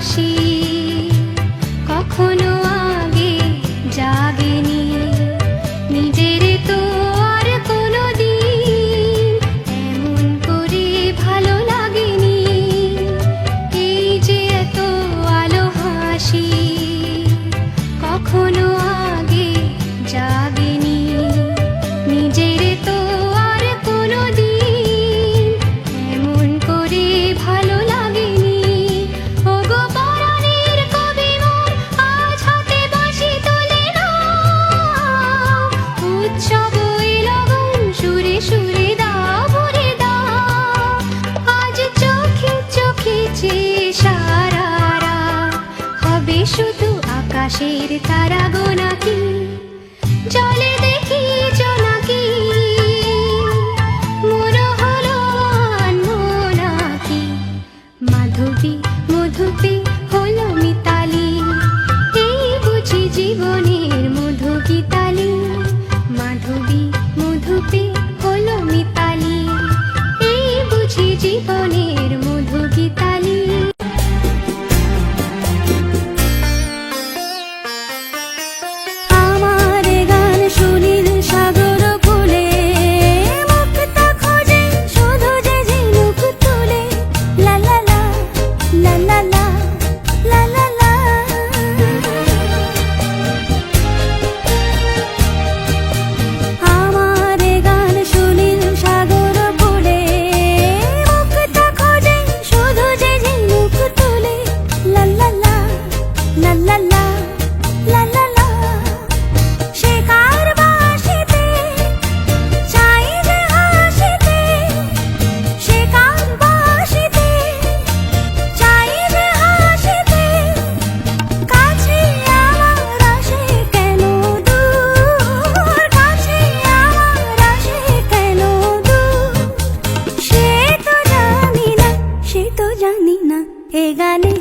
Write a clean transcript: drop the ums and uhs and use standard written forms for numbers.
হাসি কখনো আগে জাগেনি, নিজের তো আর কোনো দিন এমন করে ভালো লাগেনি। এই যে এত আলো হাসি কখনো আগে জাগেনি, নিজের তো আর কোনো দিন এমন করে ভালো লাগেনি। ওগো পরাণের কবি মোর আজ হাতে বাঁশি তুলে নাও, উৎসব এলো গান সুরে সুরে দাও ভরে দাও। আজ চোখে চোখে চেয়ে সারা রাত হবে শুধু আকাশের তারা গোনাকি, জলে দেখি জোনাকি মোর হলো আনমোনাকি। মাধবী মধুপে হলো মিতালি, এই বুঝি জীবনের মধু গীতালি। মাধবী মধুপে হলো মিতালি, এই বুঝি জীবনের মধু গীতালি। আমার গান সুনীল সাগর ফুলে, মুক্তা খোঁজে শুধু যে ঝিনুক তুলে। লা লা লা লা লা লা লা লা লা। আমার গান সুনীল সাগর ফুলে, মুক্তা খোঁজে শুধু যে ঝিনুক তুলে। লা লা লা লা লা লা লা লা লা। শেখার বাঁশিতে চাই যে হাসিতে, শেখার বাঁশিতে চাই যে হাসিতে। কাছে আমার আসে কেন দূর, কাছে আমার আসে কেন দূর। সে তো জানি না, সে তো জানি না, এ গানে